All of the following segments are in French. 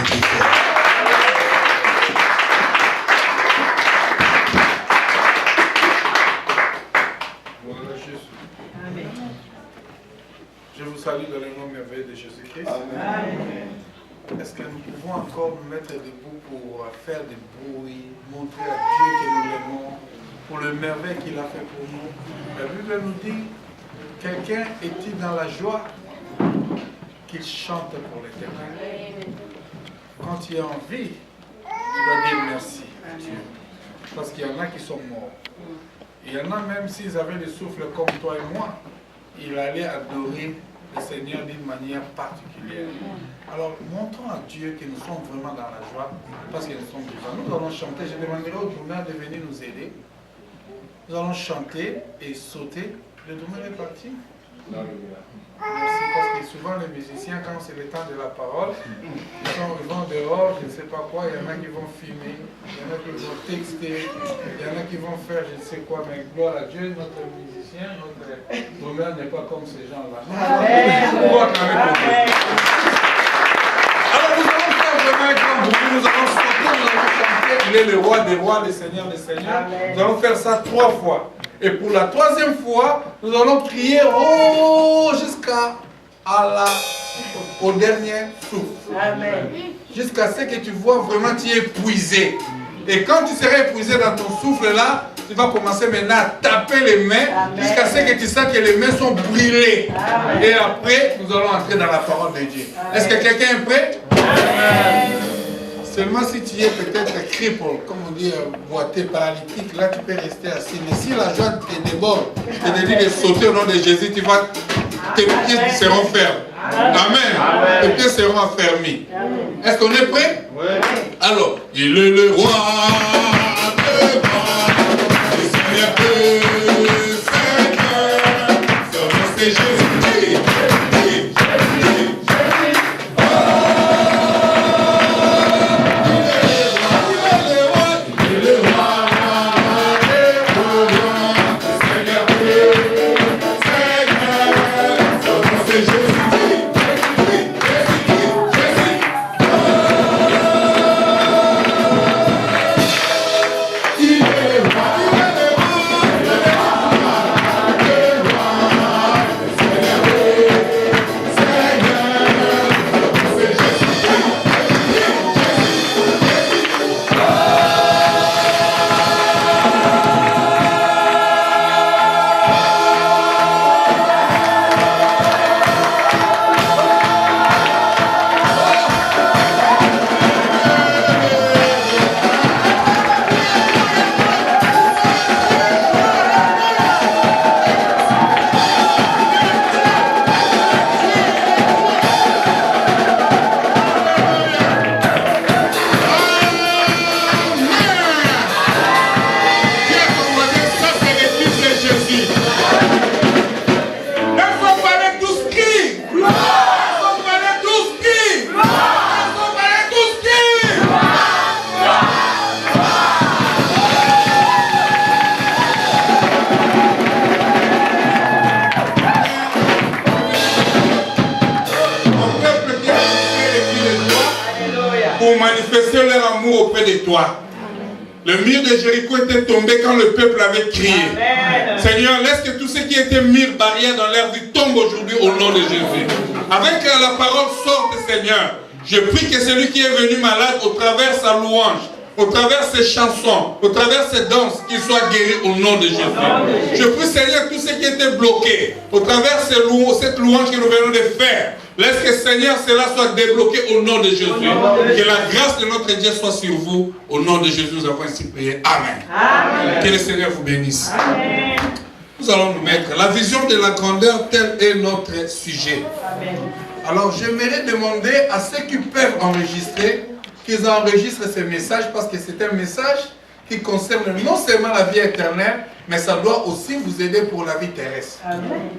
plus fort. Voilà Jésus. Amen. Je vous salue dans le nom merveilleux de Jésus-Christ. Amen. Est-ce que nous pouvons encore nous mettre debout pour faire des bruits, montrer à Dieu que nous l'aimons, pour le merveille qu'il a fait pour nous? La Bible nous dit, quelqu'un est-il dans la joie qu'il chante pour l'Éternel? Quand tu es en vie, tu dois dire merci à Dieu. Parce qu'il y en a qui sont morts. Il y en a même s'ils avaient le souffle comme toi et moi, ils allaient adorer le Seigneur d'une manière particulière. Alors, montrons à Dieu que nous sommes vraiment dans la joie, parce que nous sommes vivants. Nous allons chanter. Je demanderai au Doumeur de venir nous aider. Nous allons chanter et sauter. Le Doumeur est parti. Merci, parce que souvent les musiciens, quand c'est le temps de la parole, ils vont dehors, je ne sais pas quoi, il y en a qui vont filmer, il y en a qui vont texter, il y en a qui vont faire je ne sais quoi, mais gloire à Dieu, notre musicien, notre Doumeur n'est pas comme ces gens-là. Alors nous allons faire vraiment un grand bruit, nous allons sauter, nous allons chanter, il est le roi des rois, le Seigneur des seigneurs. Nous allons faire ça 3 fois. Et pour la 3e fois, nous allons crier oh jusqu'à au dernier souffle. Amen. Jusqu'à ce que tu vois vraiment tu es épuisé. Et quand tu seras épuisé dans ton souffle là, tu vas commencer maintenant à taper les mains jusqu'à ce que tu sens que les mains sont brûlées. Amen. Et après, nous allons entrer dans la parole de Dieu. Est-ce que quelqu'un est prêt? Amen. Seulement si tu es peut-être cripple, comme on dit, boité, paralytique, là tu peux rester assis. Mais si la joie te déborde, je te dis de sauter au nom de Jésus, tes pieds seront fermes. Amen. Tes pieds seront affermis. Est-ce qu'on est prêt? Oui. Alors, il est le roi de roi, le Seigneur de Seigneur, son nom c'est Jésus. Manifester leur amour auprès de toi. Le mur de Jéricho était tombé quand le peuple avait crié. Amen. Seigneur, laisse que tous ceux qui étaient mis barrières dans leur vie tombent aujourd'hui au nom de Jésus. Avec que la parole sorte, Seigneur, je prie que celui qui est venu malade au travers sa louange, au travers ses chansons, au travers ses danses, qu'il soit guéri au nom de Jésus. Je prie, Seigneur, tous ceux qui étaient bloqués, au travers cette louange que nous venons de faire, laisse que, Seigneur, cela soit débloqué au nom de Jésus. Que la grâce de notre Dieu soit sur vous. Au nom de Jésus, nous avons ainsi prié. Amen. Amen. Que le Seigneur vous bénisse. Amen. Nous allons nous mettre la vision de la grandeur, tel est notre sujet. Amen. Alors, j'aimerais demander à ceux qui peuvent enregistrer, qu'ils enregistrent ce message, parce que c'est un message qui concerne non seulement la vie éternelle, mais ça doit aussi vous aider pour la vie terrestre. Amen.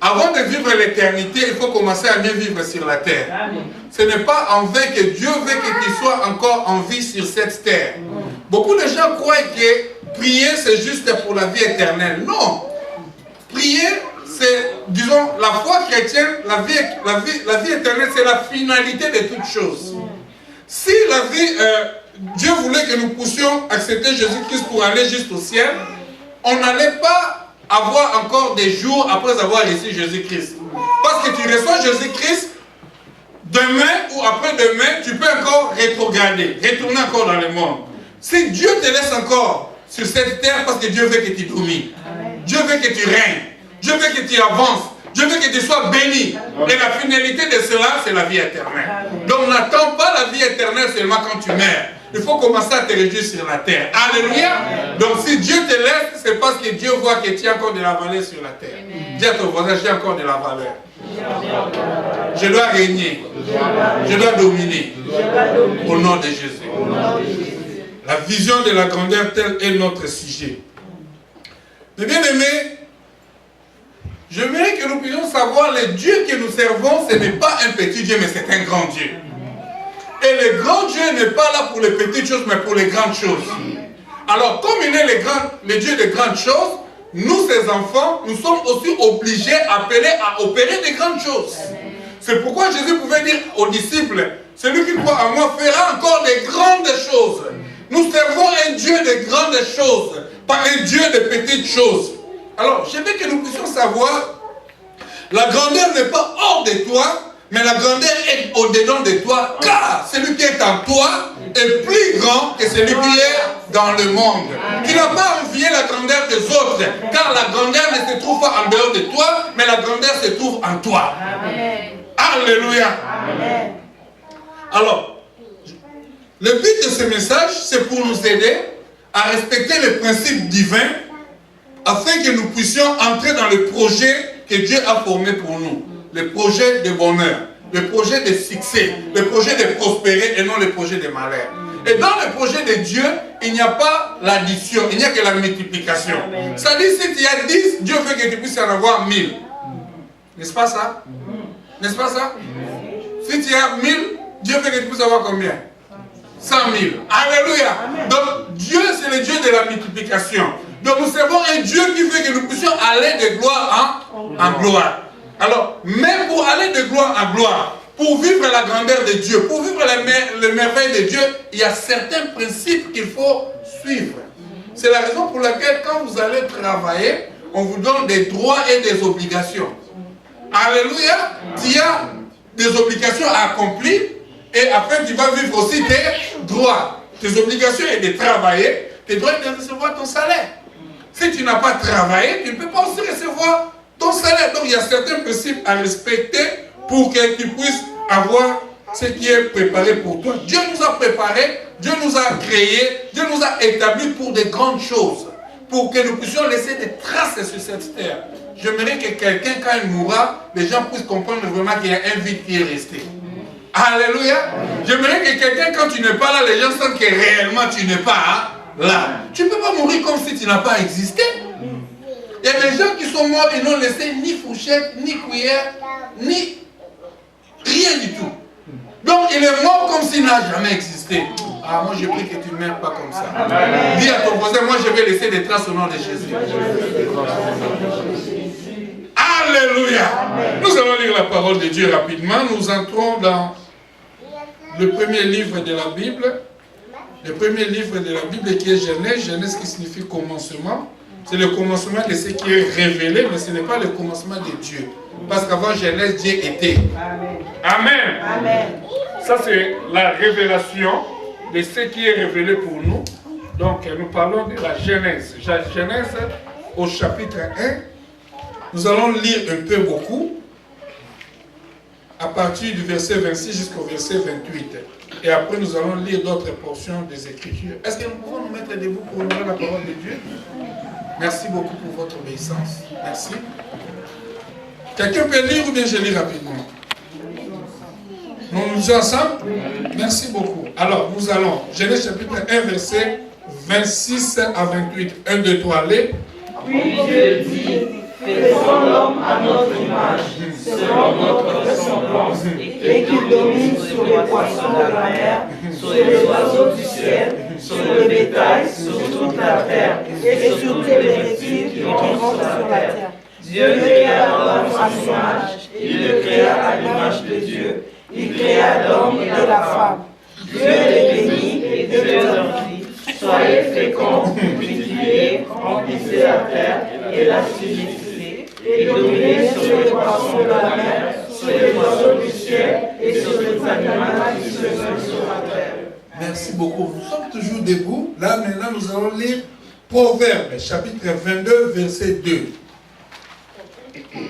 Avant de vivre l'éternité, il faut commencer à mieux vivre sur la terre. Amen. Ce n'est pas en vain que Dieu veut que tu sois encore en vie sur cette terre. Amen. Beaucoup de gens croient que prier, c'est juste pour la vie éternelle. Non. Prier, c'est, disons, la foi chrétienne, la vie éternelle, c'est la finalité de toutes choses. Si la vie, Dieu voulait que nous puissions accepter Jésus-Christ pour aller juste au ciel, on n'allait pas avoir encore des jours après avoir reçu Jésus-Christ. Parce que tu reçois Jésus-Christ, demain ou après-demain, tu peux encore rétrograder, retourner encore dans le monde. Si Dieu te laisse encore sur cette terre, parce que Dieu veut que tu domines, Dieu veut que tu règnes, Dieu veut que tu avances, Dieu veut que tu sois béni. Et la finalité de cela, c'est la vie éternelle. Donc n'attends pas la vie éternelle seulement quand tu meurs. Il faut commencer à te réjouir sur la terre. Alléluia. Donc si Dieu te laisse, c'est parce que Dieu voit que tu as encore de la valeur sur la terre. Dis à ton voisin, j'ai encore de la valeur. Je dois régner. Je dois dominer. Au nom de Jésus. La vision de la grandeur, tel est notre sujet. Mais bien aimés, j'aimerais que nous puissions savoir le Dieu que nous servons, ce n'est pas un petit Dieu, mais c'est un grand Dieu. Et le grand Dieu n'est pas là pour les petites choses, mais pour les grandes choses. Alors, comme il est le Dieu des grandes choses, nous, ses enfants, nous sommes aussi obligés, appelés à opérer des grandes choses. C'est pourquoi Jésus pouvait dire aux disciples, celui qui croit en moi fera encore des grandes choses. Nous servons un Dieu de grandes choses, pas un Dieu de petites choses. Alors, je veux que nous puissions savoir, la grandeur n'est pas hors de toi, mais la grandeur est au-dedans de toi, car celui qui est en toi est plus grand que celui qui est dans le monde. Tu n'as pas envié la grandeur des autres, car la grandeur ne se trouve pas en dehors de toi, mais la grandeur se trouve en toi. Amen. Alléluia. Amen. Alors, le but de ce message, c'est pour nous aider à respecter les principes divins, afin que nous puissions entrer dans le projet que Dieu a formé pour nous. Le projet de bonheur, le projet de succès, le projet de prospérer et non le projet de malheur. Et dans le projet de Dieu, il n'y a pas l'addition, il n'y a que la multiplication. Ça dit, si tu as 10, Dieu veut que tu puisses en avoir 1000. N'est-ce pas ça? N'est-ce pas ça? Si tu as 1000, Dieu veut que tu puisses avoir combien? 100 000. Alléluia. Donc Dieu, c'est le Dieu de la multiplication. Donc nous servons un Dieu qui veut que nous puissions aller de gloire en gloire. Alors, même pour aller de gloire en gloire, pour vivre la grandeur de Dieu, pour vivre les merveilles de Dieu, il y a certains principes qu'il faut suivre. C'est la raison pour laquelle quand vous allez travailler, on vous donne des droits et des obligations. Alléluia. Tu as des obligations à accomplir et après tu vas vivre aussi tes droits. Tes obligations est de travailler, tes droits est de recevoir ton salaire. Si tu n'as pas travaillé, tu ne peux pas aussi recevoir ton salaire. Donc il y a certains principes à respecter pour que tu puisses avoir ce qui est préparé pour toi. Dieu nous a préparés, Dieu nous a créés, Dieu nous a établis pour de grandes choses, pour que nous puissions laisser des traces sur cette terre. J'aimerais que quelqu'un, quand il mourra, les gens puissent comprendre vraiment qu'il y a un vide qui est resté. Alléluia. J'aimerais que quelqu'un, quand tu n'es pas là, les gens sentent que réellement tu n'es pas là. Tu ne peux pas mourir comme si tu n'as pas existé. Il y a des gens qui sont morts, ils n'ont laissé ni fourchette, ni cuillère, ni rien du tout. Donc il est mort comme s'il n'a jamais existé. Ah, moi je prie que tu ne meurs pas comme ça. Amen. Dis à ton voisin, moi je vais laisser des traces au nom de Jésus. Alléluia. Amen. Nous allons lire la parole de Dieu rapidement. Nous entrons dans le premier livre de la Bible. Le premier livre de la Bible qui est Genèse. Genèse qui signifie commencement. C'est le commencement de ce qui est révélé, mais ce n'est pas le commencement de Dieu. Parce qu'avant Genèse, Dieu était. Amen. Amen. Amen. Ça, c'est la révélation de ce qui est révélé pour nous. Donc, nous parlons de la Genèse. La Genèse, au chapitre 1, nous allons lire un peu beaucoup, à partir du verset 26 jusqu'au verset 28. Et après, nous allons lire d'autres portions des Écritures. Est-ce que nous pouvons nous mettre debout pour ouvrir la parole de Dieu? Merci beaucoup pour votre obéissance. Merci. Quelqu'un peut lire ou bien je lis rapidement? Nous lisons ensemble? Merci beaucoup. Alors, nous allons, Genèse chapitre 1, verset 26 à 28. 1, 2, 3, allez. Puis Dieu dit, faisons l'homme à notre image, selon notre ressemblance, et qu'il domine sur les poissons de la mer, sur les oiseaux du ciel, sur le bétail, sur toute la terre, et sur tous les reptiles qui vont sur la terre. Dieu créa l'homme à son image, il le créa à l'image de Dieu. Il créa l'homme et la femme. Dieu fécond, multipliez, remplissez la terre et la subjuguez, et dominez sur les poissons de la mer, sur les oiseaux du ciel et sur les animaux qui se meuvent sur la terre. Merci beaucoup. Nous sommes toujours debout. Là, maintenant, nous allons lire Proverbes, chapitre 22, verset 2.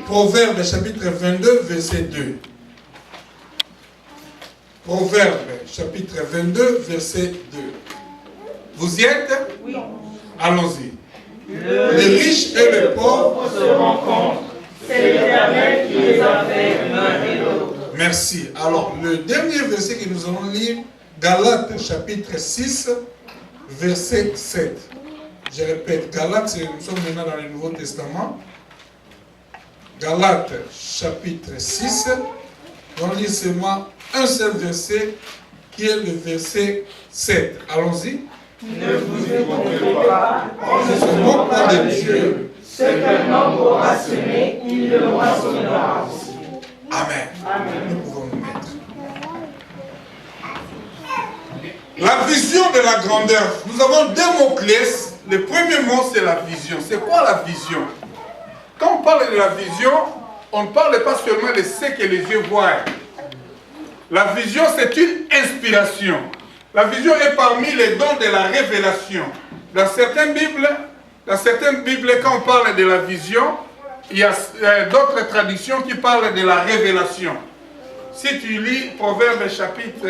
Proverbes, chapitre 22, verset 2. Proverbes, chapitre 22, verset 2. Vous y êtes? Oui. Allons-y. Le riche et le pauvre se rencontrent. C'est l'Éternel qui les a fait l'un et l'autre. Merci. Alors, le dernier verset que nous allons lire, Galates, chapitre 6, verset 7. Je répète, Galates, nous sommes maintenant dans le Nouveau Testament. Galates, chapitre 6. On lit seulement un seul verset, qui est le verset 7. Allons-y. Ne vous écoutez pas, On se moque pas de Dieu. ce qu'un homme aura semé, il le moissonnera aussi. Amen. Amen. Nous pouvons nous mettre. La vision de la grandeur. Nous avons deux mots-clés. Le premier mot, c'est la vision. C'est quoi la vision? Quand on parle de la vision, on ne parle pas seulement de ce que les yeux voient. La vision, c'est une inspiration. La vision est parmi les dons de la révélation. Dans certaines Bibles, quand on parle de la vision, il y a d'autres traditions qui parlent de la révélation. Si tu lis Proverbes chapitre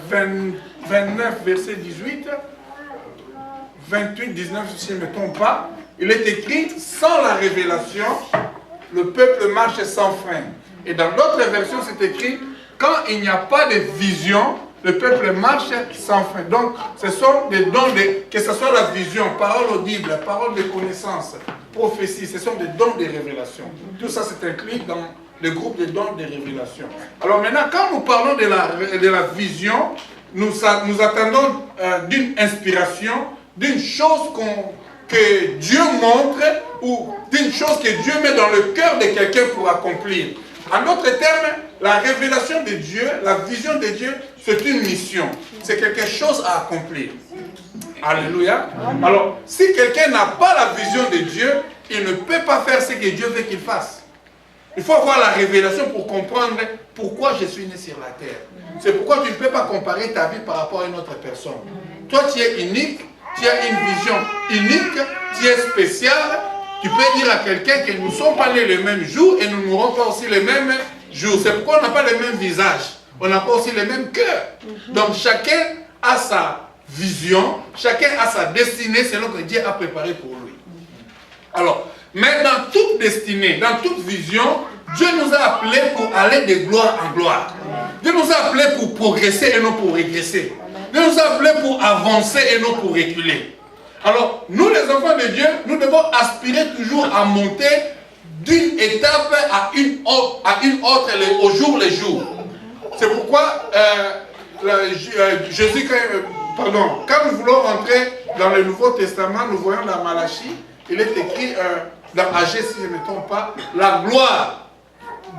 29, verset 18, 28, 19, si je ne me trompe pas, il est écrit, sans la révélation, le peuple marche sans frein. Et dans d'autres versions, c'est écrit, quand il n'y a pas de vision, le peuple marche sans frein. Donc, ce sont des dons, que ce soit la vision, parole audible, parole de connaissance, prophétie, ce sont des dons de révélation. Tout ça, c'est inclus dans le groupe de dons de révélation. Alors maintenant, quand nous parlons de la vision, nous attendons d'une inspiration, d'une chose que Dieu montre ou d'une chose que Dieu met dans le cœur de quelqu'un pour accomplir. En d'autres termes, la révélation de Dieu, la vision de Dieu, c'est une mission. C'est quelque chose à accomplir. Alléluia. Alors, si quelqu'un n'a pas la vision de Dieu, il ne peut pas faire ce que Dieu veut qu'il fasse. Il faut avoir la révélation pour comprendre pourquoi je suis né sur la terre. C'est pourquoi tu ne peux pas comparer ta vie par rapport à une autre personne. Toi, tu es unique, tu as une vision unique, tu es spécial. Tu peux dire à quelqu'un que nous ne sommes pas nés le même jour et nous n'aurons pas aussi les mêmes jours. C'est pourquoi on n'a pas le même visage. On n'a pas aussi le même cœur. Donc chacun a sa vision, chacun a sa destinée selon que Dieu a préparé pour lui. Alors, mais dans toute destinée, dans toute vision, Dieu nous a appelés pour aller de gloire en gloire. Dieu nous a appelés pour progresser et non pour régresser. Dieu nous a appelés pour avancer et non pour reculer. Alors, nous les enfants de Dieu, nous devons aspirer toujours à monter d'une étape à une autre au jour le jour. C'est pourquoi Jésus, quand nous voulons rentrer dans le Nouveau Testament, nous voyons dans Malachie, il est écrit dans Agé, si je ne me trompe pas, la gloire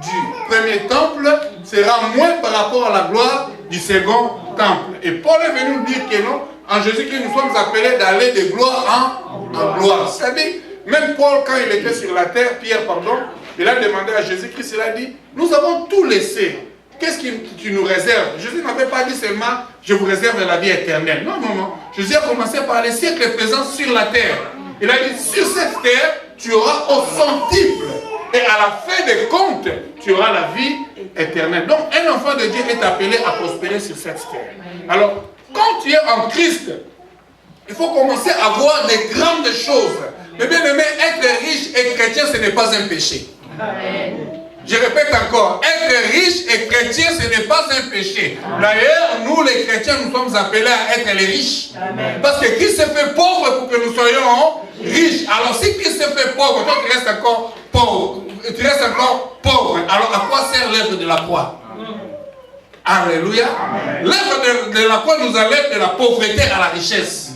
du premier temple sera moins par rapport à la gloire du second temple. Et Paul est venu nous dire que non, en Jésus-Christ, nous sommes appelés d'aller de gloire en gloire. C'est-à-dire, même Paul, quand il était sur la terre, Pierre, pardon, il a demandé à Jésus-Christ, il a dit, nous avons tout laissé. Qu'est-ce qui tu nous réserves? Jésus n'avait pas dit seulement, je vous réserve la vie éternelle. Non, non, non. Jésus a commencé par les siècles présents sur la terre. Il a dit, sur cette terre, tu auras au centuple. Et à la fin des comptes, tu auras la vie éternelle. Donc, un enfant de Dieu est appelé à prospérer sur cette terre. Alors, quand tu es en Christ, il faut commencer à voir des grandes choses. Mais bien aimé, être riche et chrétien, ce n'est pas un péché. Amen. Je répète encore, être riche et chrétien, ce n'est pas un péché. D'ailleurs, nous les chrétiens, nous sommes appelés à être les riches. Amen. Parce que Christ s'est fait pauvre pour que nous soyons riches. Alors si Christ s'est fait pauvre, toi tu restes encore pauvre. Tu restes encore pauvre. Alors à quoi sert l'œuvre de la croix? Alléluia. L'œuvre de la croix nous enlève de la pauvreté à la richesse.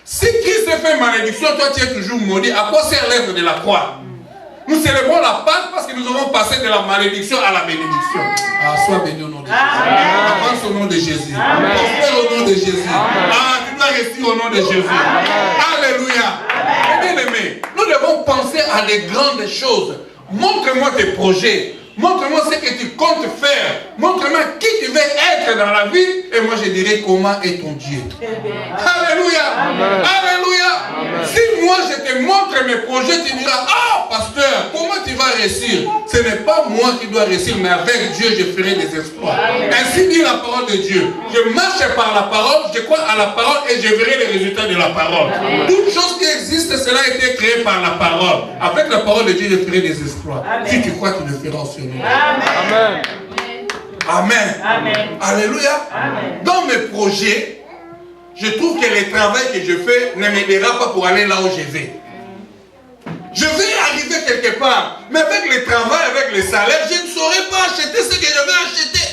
Si Christ fait malédiction, toi tu es toujours maudit. À quoi sert l'œuvre de la croix? Nous célébrons la Pâque parce que nous avons passé de la malédiction à la bénédiction. Ah, sois béni au nom de Jésus. Avance au nom de Jésus. Prospère au nom de Jésus. Ah, tu dois réussir au nom de Jésus. Alléluia. Bien aimé, nous devons penser à des grandes choses. Montre-moi tes projets. Montre-moi ce que tu comptes faire. Montre-moi qui tu veux être dans la vie. Et moi je dirai comment est ton Dieu. Alléluia. Amen. Alléluia. Amen. Si moi je te montre mes projets, tu diras, ah pasteur, comment tu vas réussir? Ce n'est pas moi qui dois réussir, mais avec Dieu je ferai des exploits. Ainsi dit la parole de Dieu. Je marche par la parole, je crois à la parole et je verrai les résultats de la parole. Toute chose qui existe, cela a été créé par la parole. Avec la parole de Dieu, je ferai des exploits. Amen. Si tu crois, tu le feras aussi. Amen. Amen. Amen. Alléluia. Amen. Dans mes projets, je trouve que le travail que je fais ne m'aidera pas pour aller là où je vais. Je vais arriver quelque part, mais avec le travail, avec le salaire, je ne saurais pas acheter ce que je vais acheter.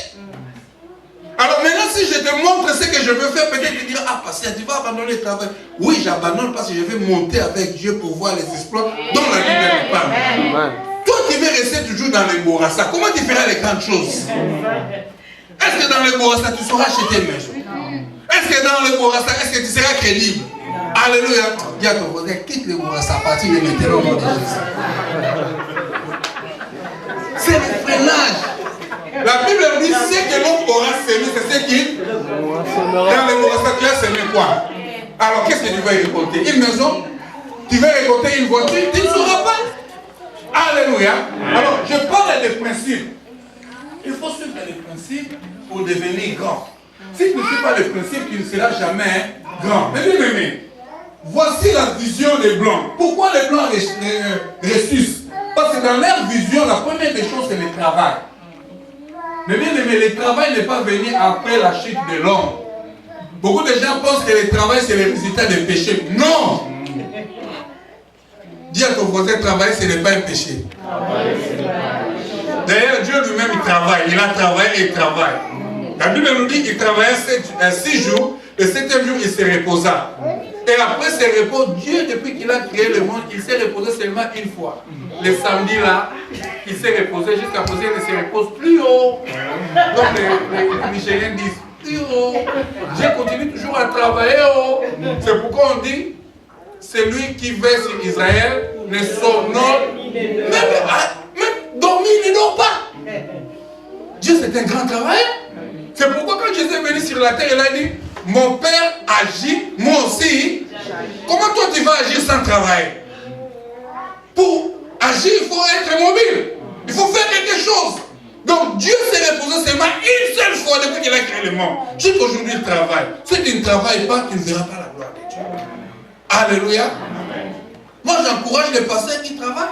Alors maintenant, si je te montre ce que je veux faire, peut-être tu diras, ah pasteur, tu vas abandonner le travail. Oui, j'abandonne parce que je vais monter avec Dieu pour voir les exploits dont la Bible me parle. Toi, tu veux rester toujours dans les Bourassa. Comment tu feras les grandes choses? Est-ce que dans les Bourassa, tu sauras acheter une maison? Est-ce que dans les Bourassa, est-ce que tu seras crédible? Alléluia. Dis à ton voisin, quitte les Bourassa à partir de maintenant au nom de Jésus. C'est le freinage. La Bible dit, ce que l'on aura semé, c'est ce qui... Dans les Bourassa, tu as semé quoi? Alors, qu'est-ce que tu vas récolter? Une maison? Tu vas récolter une voiture? Tu ne sauras pas. Alléluia. Alors, je parle des principes. Il faut suivre les principes pour devenir grand. Si tu ne suis pas les principes, tu ne seras jamais grand. Mais bien aimé, voici la vision des Blancs. Pourquoi les Blancs ressuscitent? Parce que dans leur vision, la première des choses, c'est le travail. Mais bien aimé, le travail n'est pas venu après la chute de l'homme. Beaucoup de gens pensent que le travail, c'est le résultat des péchés. Non! Dis à ton voisin, travailler, ce n'est pas un péché. D'ailleurs, Dieu lui-même, il travaille. Il a travaillé et il travaille. La Bible nous dit qu'il travaillait 6 jours. Le 7e jour, il se reposa. Et après ce repos, Dieu, depuis qu'il a créé le monde, il s'est reposé seulement une fois. Le samedi, là, il s'est reposé. Jusqu'à présent, il ne se repose plus haut. Donc, les Nigériens disent, plus haut. Dieu continue toujours à travailler haut. C'est pourquoi on dit, celui qui veille sur Israël ne somnole, même dormir, il ne dort pas. Dieu, c'est un grand travail. C'est pourquoi quand Jésus est venu sur la terre, il a dit, mon Père agit, moi aussi. Comment toi tu vas agir sans travail? Pour agir, il faut être mobile. Il faut faire quelque chose. Donc Dieu s'est reposé seulement une seule fois depuis qu'il a créé le monde. Jusqu'aujourd'hui, il travaille. Si tu ne travailles pas, tu ne verras pas la gloire de Dieu. Alléluia. Moi, j'encourage les pasteurs qui travaillent.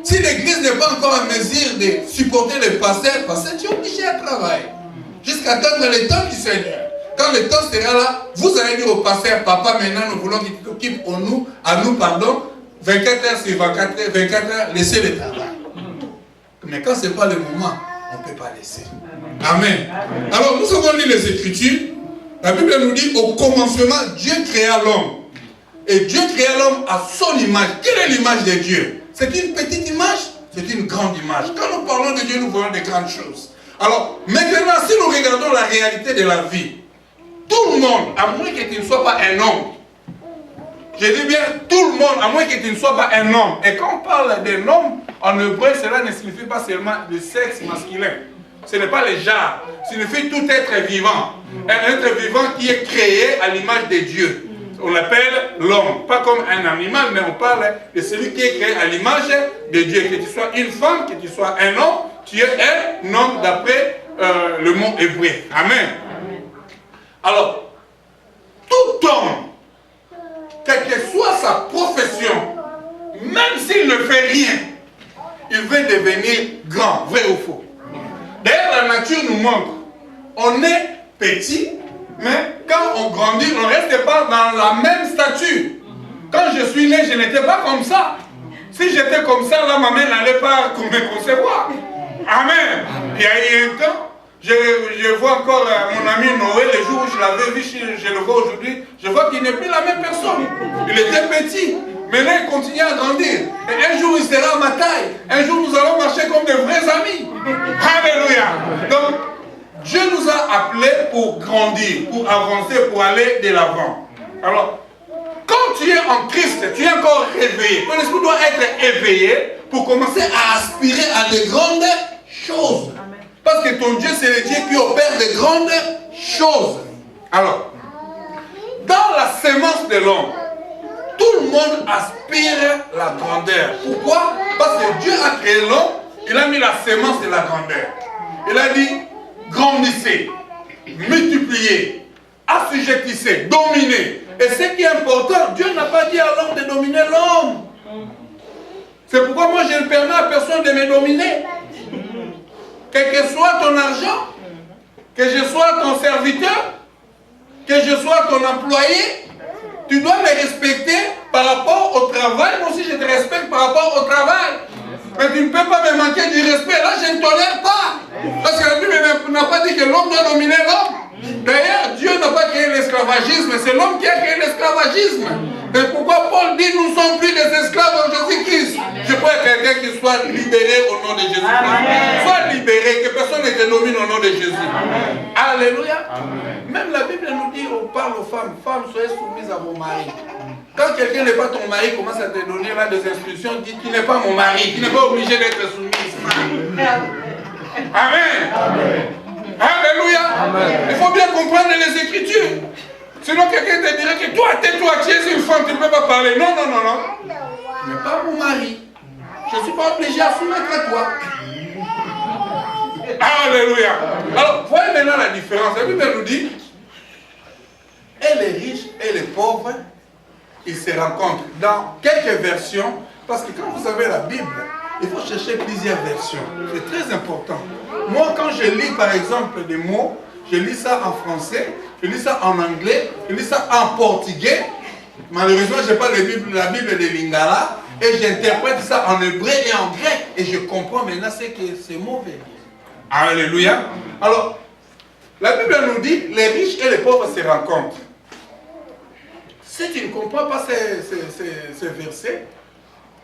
Si l'église n'est pas encore en mesure de supporter les pasteurs, tu es obligé à travailler. Jusqu'à attendre le temps du Seigneur. Quand le temps sera là, vous allez dire au pasteur, papa, maintenant nous voulons qu'il t'occupe à nous, 24 heures sur 24 heures, laissez le travail. Mais quand ce n'est pas le moment, on ne peut pas laisser. Amen. Alors, nous avons lu les Écritures. La Bible nous dit, au commencement, Dieu créa l'homme. Et Dieu créa l'homme à son image. Quelle est l'image de Dieu? C'est une petite image? C'est une grande image. Quand nous parlons de Dieu, nous voyons des grandes choses. Alors, maintenant, si nous regardons la réalité de la vie, tout le monde, à moins que tu ne sois pas un homme, je dis bien tout le monde, à moins que tu ne sois pas un homme. Et quand on parle d'un homme, en hébreu, cela ne signifie pas seulement le sexe masculin. Ce n'est pas le genre. Ça signifie tout être vivant. Un être vivant qui est créé à l'image de Dieu. On l'appelle l'homme. Pas comme un animal, mais on parle de celui qui est créé à l'image de Dieu. Que tu sois une femme, que tu sois un homme, tu es un homme d'après le mot hébreu. Amen. Alors, tout homme, quelle que soit sa profession, même s'il ne fait rien, il veut devenir grand, vrai ou faux. D'ailleurs, la nature nous montre, on est petit, mais quand on grandit, on ne reste pas dans la même stature. Quand je suis né, je n'étais pas comme ça. Si j'étais comme ça, là, ma mère n'allait pas me concevoir. Amen. Il y a eu un temps, je vois encore mon ami Noé, le jour où je l'avais vu, je le vois aujourd'hui, je vois qu'il n'est plus la même personne. Il était petit, mais là il continue à grandir. Et un jour il sera à ma taille. Un jour nous allons marcher comme de vrais amis. Alléluia. Donc, Dieu nous a appelés pour grandir, pour avancer, pour aller de l'avant. Alors, quand tu es en Christ, tu es encore réveillé. Ton esprit doit être éveillé pour commencer à aspirer à de grandes choses. Parce que ton Dieu, c'est le Dieu qui opère de grandes choses. Alors, dans la sémence de l'homme, tout le monde aspire la grandeur. Pourquoi? Parce que Dieu a créé l'homme, il a mis la sémence de la grandeur. Il a dit, grandissez, multipliez, assujettissez, dominez. Et ce qui est important, Dieu n'a pas dit à l'homme de dominer l'homme. C'est pourquoi moi je ne permets à personne de me dominer. Quel que soit ton argent, que je sois ton serviteur, que je sois ton employé, tu dois me respecter par rapport au travail. Moi aussi je te respecte par rapport au travail. Mais tu ne peux pas me manquer du respect. Là je ne tolère pas. Parce que la Bible n'a pas dit que l'homme doit dominer l'homme. D'ailleurs, Dieu n'a pas créé l'esclavagisme, c'est l'homme qui a créé l'esclavagisme. Et pourquoi Paul dit nous ne sommes plus des esclaves en Jésus-Christ? Je crois quelqu'un qui soit libéré au nom de Jésus-Christ. Soit libéré, que personne ne te domine au nom de Jésus. Amen. Alléluia. Amen. Même la Bible nous dit, on parle aux femmes, femmes, soyez soumises à vos maris. Quand quelqu'un n'est pas ton mari, commence à te donner là des instructions, dit tu n'es pas mon mari, tu n'es pas obligé d'être soumise. Amen. Amen. Alléluia. Amen. Il faut bien comprendre les Écritures. Sinon quelqu'un te dirait que toi, tais-toi, tu es une femme, tu ne peux pas parler. Non, non, non, non. Tu n'es pas mon mari. Je ne suis pas obligé à soumettre à toi. Alléluia. Alors, voyez maintenant la différence. La Bible nous dit, et les riches et les pauvres, ils se rencontrent. Dans quelques versions, parce que quand vous avez la Bible, il faut chercher plusieurs versions. C'est très important. Moi, quand je lis par exemple des mots, je lis ça en français, je lis ça en anglais, je lis ça en portugais. Malheureusement, je n'ai pas la Bible de Lingala et j'interprète ça en hébreu et en grec. Et je comprends maintenant ce que c'est mauvais. Alléluia. Alors, la Bible nous dit, les riches et les pauvres se rencontrent. Si tu ne comprends pas ces versets,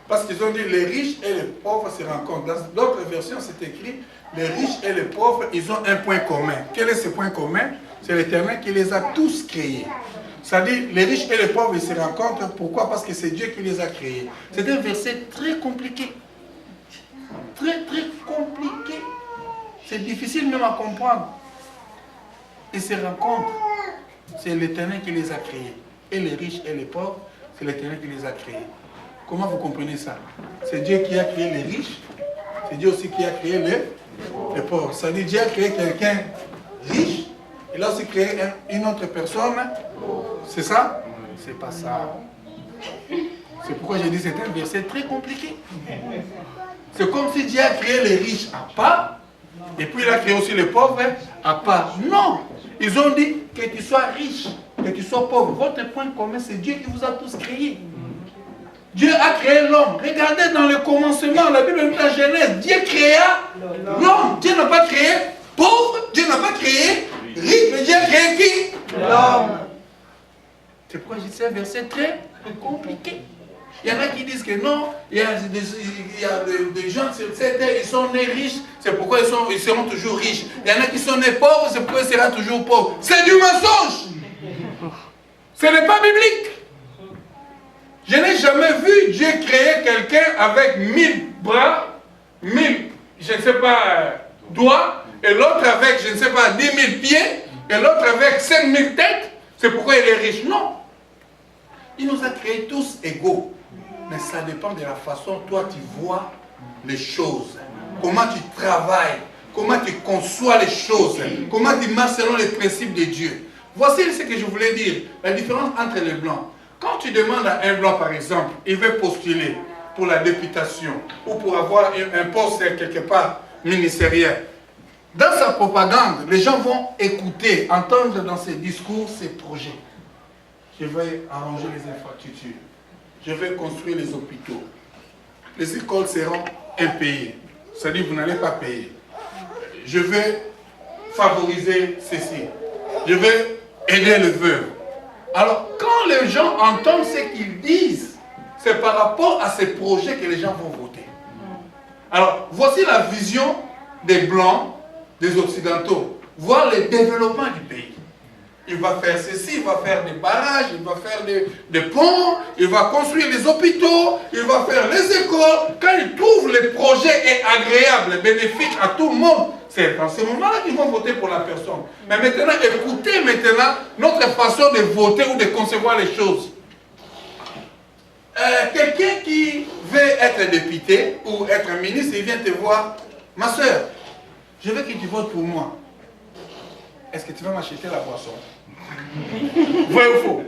parce qu'ils ont dit les riches et les pauvres se rencontrent. Dans d'autres versions, c'est écrit les riches et les pauvres, ils ont un point commun. Quel est ce point commun? C'est l'Éternel qui les a tous créés. C'est-à-dire, les riches et les pauvres, ils se rencontrent. Pourquoi? Parce que c'est Dieu qui les a créés. C'est un verset très compliqué. Très, très compliqué. C'est difficile même à comprendre. Ils se rencontrent. C'est l'Éternel qui les a créés. Et les riches et les pauvres, c'est l'Éternel qui les a créés. Comment vous comprenez ça? C'est Dieu qui a créé les riches. C'est Dieu aussi qui a créé les pauvres. Ça veut dire Dieu a créé quelqu'un riche. Il a aussi créé une autre personne. C'est ça? C'est pas ça. C'est pourquoi j'ai dit que c'est un verset très compliqué. C'est comme si Dieu a créé les riches à part. Et puis il a créé aussi les pauvres à part. Non! Ils ont dit que tu sois riche, que tu sois pauvre. Votre point commun, c'est Dieu qui vous a tous créés. Dieu a créé l'homme. Regardez dans le commencement, la Bible nous dit la Genèse. Dieu créa l'homme. Dieu n'a pas créé pauvre, Dieu n'a pas créé riche, mais Dieu a créé qui? L'homme. C'est pourquoi je dis c'est un verset très compliqué. Il y en a qui disent que non, il y a des gens sur cette terre, ils sont nés riches, c'est pourquoi ils seront toujours riches. Il y en a qui sont nés pauvres, c'est pourquoi ils seront toujours pauvres. C'est du mensonge. Ce n'est pas biblique. Je n'ai jamais vu Dieu créer quelqu'un avec 1000 bras, 1000, je ne sais pas, doigts, et l'autre avec, je ne sais pas, 10 000 pieds, et l'autre avec 5000 têtes. C'est pourquoi il est riche. Non. Il nous a créés tous égaux. Mais ça dépend de la façon dont toi tu vois les choses. Comment tu travailles, comment tu conçois les choses, comment tu marches selon les principes de Dieu. Voici ce que je voulais dire. La différence entre les blancs. Quand tu demandes à un blanc, par exemple, il veut postuler pour la députation ou pour avoir un poste quelque part ministériel, dans sa propagande, les gens vont écouter, entendre dans ses discours, ses projets. Je vais arranger les infrastructures. Je vais construire les hôpitaux. Les écoles seront impayées. C'est-à-dire que vous n'allez pas payer. Je vais favoriser ceci. Je vais aider les veuves. Alors, quand les gens entendent ce qu'ils disent, c'est par rapport à ces projets que les gens vont voter. Alors, voici la vision des Blancs, des Occidentaux. voir le développement du pays. Il va faire ceci, il va faire des barrages, il va faire des ponts, il va construire les hôpitaux, il va faire les écoles. Quand il trouve le projet est agréable, bénéfique à tout le monde, c'est dans ce moment-là qu'ils vont voter pour la personne. Mais maintenant, écoutez maintenant notre façon de voter ou de concevoir les choses. Quelqu'un qui veut être député ou être ministre, il vient te voir. Ma soeur, je veux que tu votes pour moi. Est-ce que tu vas m'acheter la boisson? Vrai ou faux?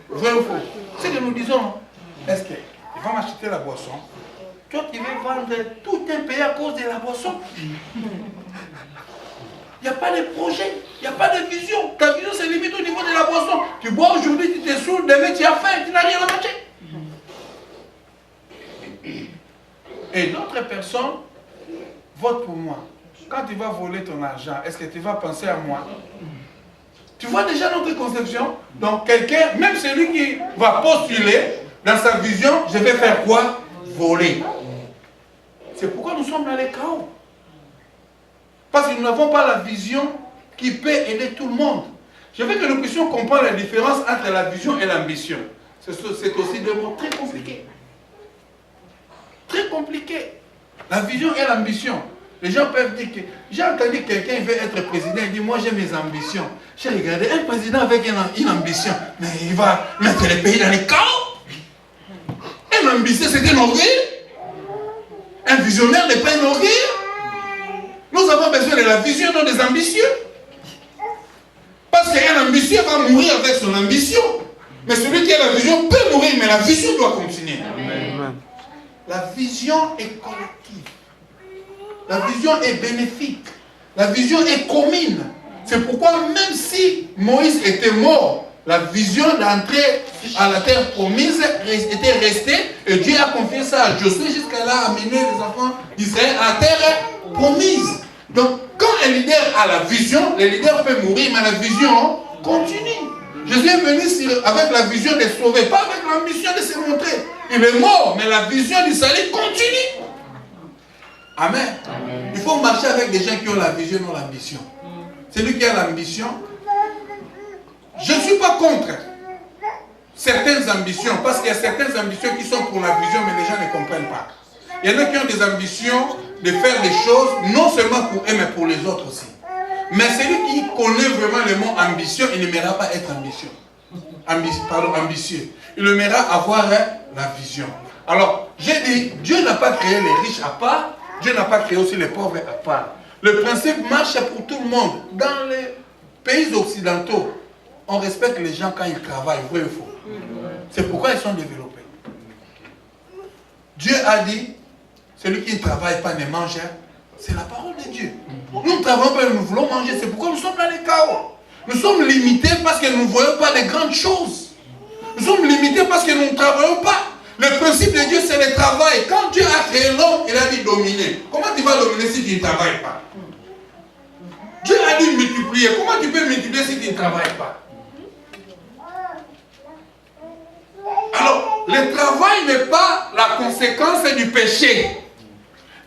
Vrai ou faux? C'est que nous disons, est-ce qu'il va m'acheter la boisson? Toi qui veux vendre tout un pays à cause de la boisson. Il n'y a pas de projet, il n'y a pas de vision. Ta vision c'est limite au niveau de la boisson. Tu bois aujourd'hui, tu te saoules, demain tu as faim, tu n'as rien à manger. Et d'autres personnes votent pour moi. Quand tu vas voler ton argent, est-ce que tu vas penser à moi? Tu vois déjà notre conception? Donc quelqu'un, même celui qui va postuler, dans sa vision, je vais faire quoi? Voler. C'est pourquoi nous sommes dans les chaos. Parce que nous n'avons pas la vision qui peut aider tout le monde. Je veux que nous puissions comprendre la différence entre la vision et l'ambition. C'est aussi des mots très compliqués. Très compliqués. La vision et l'ambition. Les gens peuvent dire que... J'ai entendu quelqu'un veut être président, il dit, moi j'ai mes ambitions. J'ai regardé un président avec une ambition, mais il va mettre le pays dans les chaos. Une ambition, c'est un orgueil. Un visionnaire n'est pas un orgueil. Nous avons besoin de la vision, non des ambitieux. Parce qu'un ambitieux va mourir avec son ambition. Mais celui qui a la vision peut mourir, mais la vision doit continuer. Amen. La vision est collective. La vision est bénéfique. La vision est commune. C'est pourquoi même si Moïse était mort, la vision d'entrer à la terre promise était restée et Dieu a confié ça à Josué jusqu'à là amener les enfants d'Israël à la terre promise. Donc quand un leader a la vision, le leader peut mourir, mais la vision continue. Jésus est venu avec la vision de sauver, pas avec l'ambition de se montrer. Il est mort, mais la vision du salut continue. Amen. Amen. Il faut marcher avec des gens qui ont la vision, non l'ambition. Celui qui a l'ambition, je ne suis pas contre certaines ambitions, parce qu'il y a certaines ambitions qui sont pour la vision, mais les gens ne comprennent pas. Il y en a qui ont des ambitions de faire des choses, non seulement pour eux, mais pour les autres aussi. Mais celui qui connaît vraiment le mot ambition, il n'aimera pas être ambitieux. Ambitieux. Il aimera avoir la vision. Alors, j'ai dit, Dieu n'a pas créé les riches à part, Dieu n'a pas créé aussi les pauvres à part. Le principe marche pour tout le monde. Dans les pays occidentaux, on respecte les gens quand ils travaillent, vrai ou faux. C'est pourquoi ils sont développés. Dieu a dit, celui qui ne travaille pas ne mange, c'est la parole de Dieu. Nous ne travaillons pas, nous voulons manger, c'est pourquoi nous sommes dans les chaos. Nous sommes limités parce que nous ne voyons pas de grandes choses. Nous sommes limités parce que nous ne travaillons pas. Le principe de Dieu, c'est le travail. Quand Dieu a créé l'homme, il a dit dominer. Comment tu vas dominer si tu ne travailles pas? Dieu a dit multiplier. Comment tu peux multiplier si tu ne travailles pas? Alors, le travail n'est pas la conséquence du péché.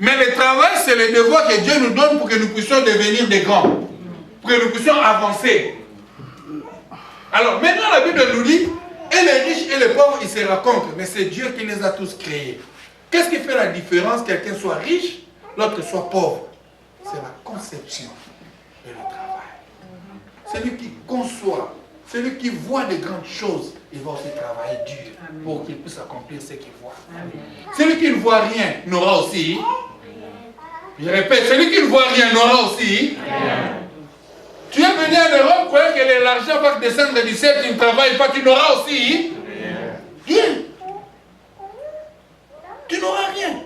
Mais le travail, c'est le devoir que Dieu nous donne pour que nous puissions devenir des grands. Pour que nous puissions avancer. Alors, maintenant, la Bible nous dit, et les riches et les pauvres, ils se rencontrent. Mais c'est Dieu qui les a tous créés. Qu'est-ce qui fait la différence? Quelqu'un soit riche, l'autre soit pauvre. C'est la conception et le travail. Celui qui conçoit, celui qui voit de grandes choses, il va aussi travailler dur pour qu'il puisse accomplir ce qu'il voit. Celui qui ne voit rien n'aura aussi. Je répète, celui qui ne voit rien n'aura aussi. Tu es venu en Europe, croyant que l'argent va descendre du ciel, tu ne travailles pas, tu n'auras aussi rien. Tu n'auras rien.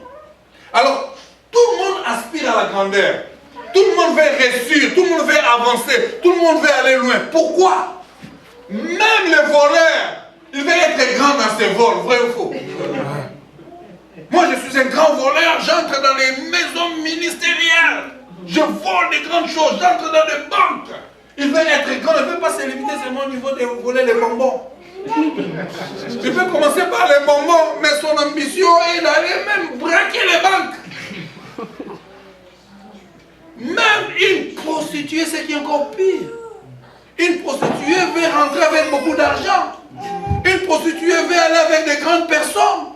Alors, tout le monde aspire à la grandeur. Tout le monde veut réussir, tout le monde veut avancer, tout le monde veut aller loin. Pourquoi? Même les voleurs, ils veulent être grands dans ces vols, vrai ou faux? Moi, je suis un grand voleur, j'entre dans les maisons ministérielles. Je vole des grandes choses, j'entre dans des banques. Il veut être grand, il ne veut pas se limiter seulement au niveau de voler les bonbons. Il peut commencer par les bonbons, mais son ambition est d'aller même braquer les banques. Même une prostituée, c'est qui est encore pire. Une prostituée veut rentrer avec beaucoup d'argent. Une prostituée veut aller avec des grandes personnes.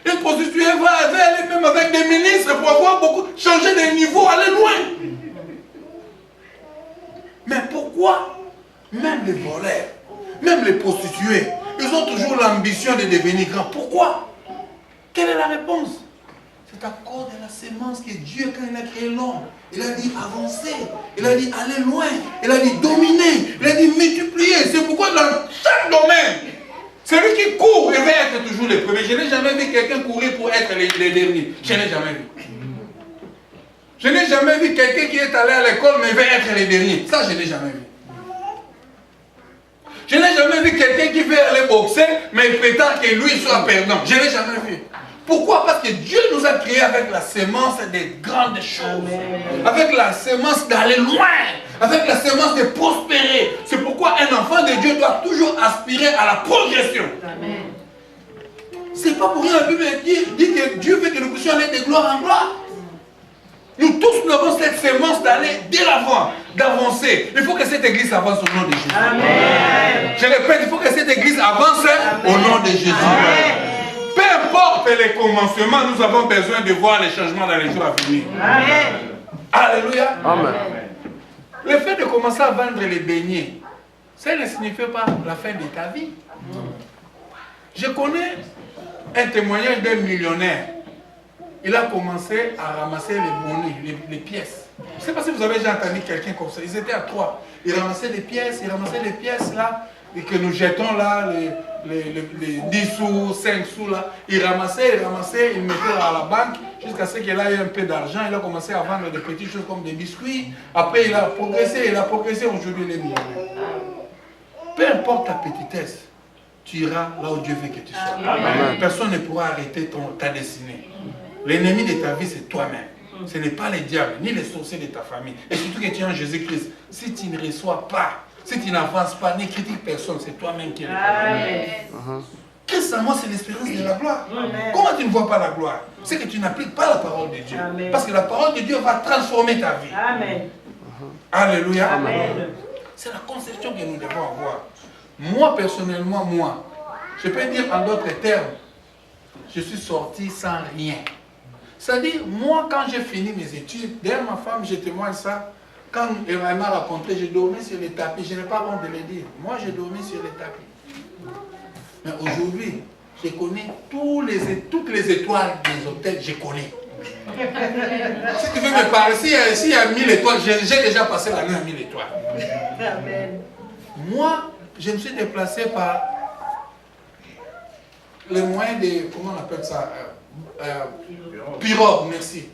Une prostituée veut aller même avec des ministres pour avoir beaucoup, changer de niveau, aller loin. Mais pourquoi même les voleurs, même les prostituées, ils ont toujours l'ambition de devenir grands? Pourquoi? Quelle est la réponse? C'est à cause de la sémence que Dieu, quand il a créé l'homme, il a dit avancer, il a dit aller loin, il a dit dominer, il a dit multiplier. C'est pourquoi dans chaque domaine, celui qui court, il va être toujours le premier. Je n'ai jamais vu quelqu'un courir pour être les derniers. Je n'ai jamais vu. Je n'ai jamais vu quelqu'un qui est allé à l'école, mais il va être les derniers. Ça, je n'ai jamais vu. Je n'ai jamais vu quelqu'un qui veut aller boxer, mais il prétend que lui soit perdant. Je n'ai jamais vu. Pourquoi? Parce que Dieu nous a créés avec la sémence des grandes choses. Amen. Avec la sémence d'aller loin. Avec la sémence de prospérer. C'est pourquoi un enfant de Dieu doit toujours aspirer à la progression. C'est pas pour rien la Bible dit que Dieu veut que nous puissions aller de gloire en gloire. Nous tous, nous avons cette sémence d'aller de l'avant, d'avancer. Il faut que cette église avance au nom de Jésus. Amen. Je répète, il faut que cette église avance au nom de Jésus. Amen. Peu importe les commencements, nous avons besoin de voir les changements dans les jours à venir. Amen. Alléluia. Amen. Le fait de commencer à vendre les beignets, ça ne signifie pas la fin de ta vie. Je connais un témoignage d'un millionnaire. Il a commencé à ramasser les bonnets, les pièces. Je ne sais pas si vous avez déjà entendu quelqu'un comme ça. Ils étaient à 3. Ils ramassaient les pièces là, et que nous jetons là, les 10 sous, 5 sous là. Ils ramassaient, ils mettaient à la banque jusqu'à ce qu'il ait un peu d'argent. Il a commencé à vendre des petites choses comme des biscuits. Après, il a progressé aujourd'hui les millionnaires. Peu importe ta petitesse, tu iras là où Dieu veut que tu sois. Amen. Personne ne pourra arrêter ta destinée. L'ennemi de ta vie, c'est toi-même. Ce n'est pas les diables, ni les sorciers de ta famille. Et surtout que tu es en Jésus-Christ. Si tu ne reçois pas, si tu n'avances pas, ne critique personne, c'est toi-même qui es le problème. Christ en moi, c'est l'espérance de la gloire. Amen. Comment tu ne vois pas la gloire? C'est que tu n'appliques pas la parole de Dieu. Amen. Parce que la parole de Dieu va transformer ta vie. Amen. Alléluia. Amen. C'est la conception que nous devons avoir. Moi, personnellement, je peux dire en d'autres termes, je suis sorti sans rien. C'est-à-dire, moi, quand j'ai fini mes études, derrière ma femme, je témoigne ça, quand elle m'a raconté, j'ai dormi sur les tapis. Je n'ai pas honte de le dire. Moi, j'ai dormi sur les tapis. Mais aujourd'hui, je connais toutes les étoiles des hôtels, je connais. Si tu veux me parler, s'il y a 1000 étoiles, j'ai déjà passé la nuit à 1000 étoiles. Amen. Moi, je me suis déplacé par les moyens de, comment on appelle ça, pirogue, merci.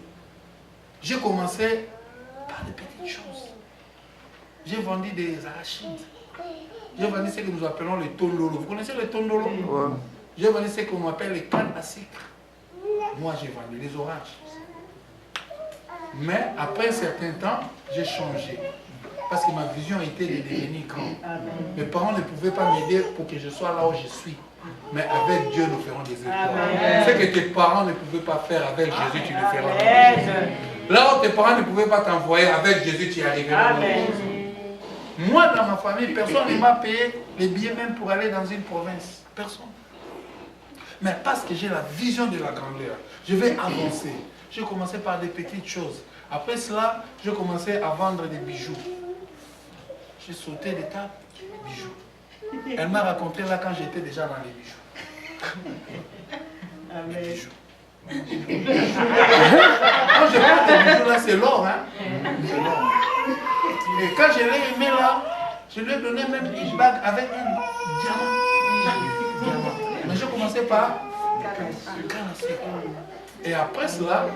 J'ai commencé par des petites choses. J'ai vendu des arachides. J'ai vendu ce que nous appelons les tondolo. Vous connaissez les tondolo? Ouais. J'ai vendu ce qu'on appelle les cannes à sucre. Moi, j'ai vendu les oranges. Mais après un certain temps, j'ai changé. Parce que ma vision était de devenir grand. Mes parents ne pouvaient pas m'aider pour que je sois là où je suis. Mais avec Dieu, nous ferons des efforts. Ce que tes parents ne pouvaient pas faire avec Jésus, tu le feras. Là où tes parents ne pouvaient pas t'envoyer, avec Jésus, tu y arriveras. Moi, dans ma famille, personne ne m'a payé les billets même pour aller dans une province. Personne. Mais parce que j'ai la vision de la grandeur, je vais avancer. J'ai commencé par des petites choses. Après cela, j'ai commencé à vendre des bijoux. J'ai sauté des tables, bijoux. Elle m'a raconté là quand j'étais déjà dans les bijoux. Les bijoux. Quand je parle des bijoux là, c'est l'or, hein? C'est l'or. Et quand je l'ai aimé là, je lui ai donné même une bague avec un diamant. Mais j'ai commencé par canasser. Et après cela,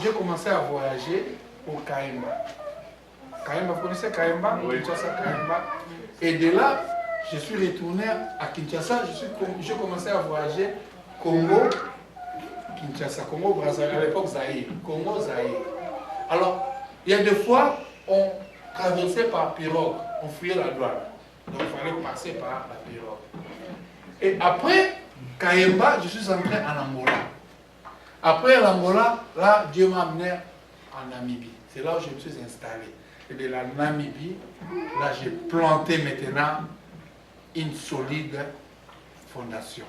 j'ai commencé à voyager au Kaimba. Kaimba, vous connaissez Kaimba? Oui. Kinshasa, Kaimba. Et de là, je suis retourné à Kinshasa. J'ai commencé à voyager Congo, Kinshasa, Congo, Brazzaville, à l'époque Zaïre. Congo, Zaïre. Alors, il y a des fois, on traversait par pirogue, on fuyait la douane. Donc, il fallait passer par la pirogue. Et après Kaimba, je suis entré en Angola. Après l'Angola, là, Dieu m'a amené en Namibie. C'est là où je me suis installé. Et de la Namibie, là j'ai planté maintenant une solide fondation.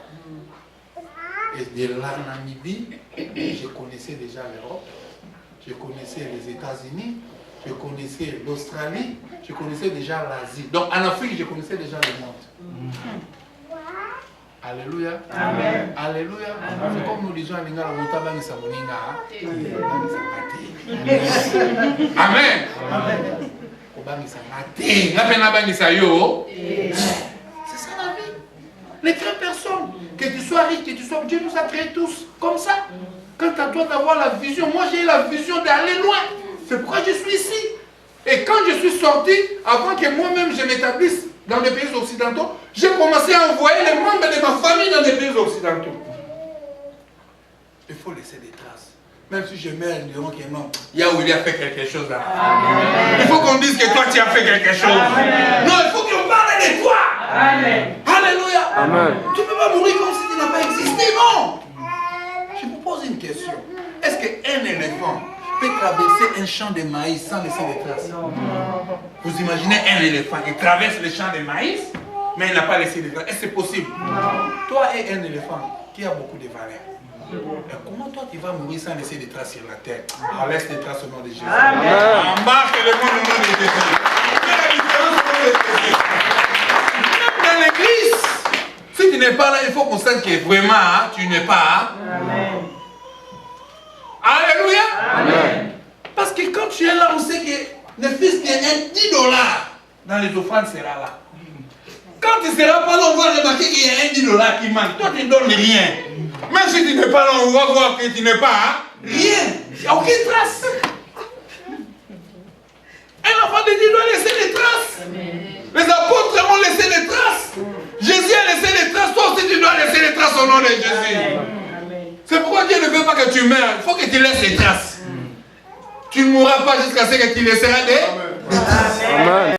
Et de la Namibie, je connaissais déjà l'Europe, je connaissais les États-Unis, je connaissais l'Australie, je connaissais déjà l'Asie. Donc en Afrique, je connaissais déjà le monde. Alléluia. Amen. Alléluia. C'est comme nous disons à l'Inga, la montagne est Samoninga. Amen. C'est ça la vie. Les vraies personnes, que tu sois riche, que tu sois... Dieu nous a créés tous comme ça. Quant à toi d'avoir la vision, moi j'ai eu la vision d'aller loin. C'est pourquoi je suis ici. Et quand je suis sorti, avant que moi-même je m'établisse dans les pays occidentaux, j'ai commencé à envoyer les membres de ma famille dans les pays occidentaux. Il faut laisser des traces. Même si je meurs, ils diront que non, il y a où il a fait quelque chose là. Amen. Il faut qu'on dise que toi tu as fait quelque chose. Amen. Non, il faut qu'on parle de toi. Amen. Alléluia. Amen. Tu ne peux pas mourir comme si tu n'as pas existé, non. Je vous pose une question. Est-ce qu'un éléphant peut traverser un champ de maïs sans laisser des traces? Vous imaginez un éléphant, il traverse le champ de maïs, mais il n'a pas laissé des traces. Est-ce que c'est possible? Toi et un éléphant qui a beaucoup de valeur. Et comment toi tu vas mourir sans laisser des traces sur la terre? On laisse des traces au nom de Jésus. Embarque le monde au nom de Jésus. Fais la différence au nom de Jésus. Même dans l'église, si tu n'es pas là, il faut qu'on sache que vraiment tu n'es pas. Amen. Alléluia. Amen. Parce que quand tu es là, on sait que le fils qui est $10 dans les offrandes sera là. Quand tu ne seras pas là, on va remarquer qu'il y a $10 qui manque. Toi, tu ne donnes rien. Même si tu n'es pas là, on va voir que tu n'es pas rien. Il n'y a aucune trace. Un enfant de Dieu doit laisser des traces. Les apôtres ont laissé des traces. Jésus a laissé des traces. Toi aussi, tu dois laisser des traces au nom de Jésus. C'est pourquoi Dieu ne veut pas que tu meurs. Il faut que tu laisses des traces. Tu ne mourras pas jusqu'à ce que tu laisseras des traces. Amen.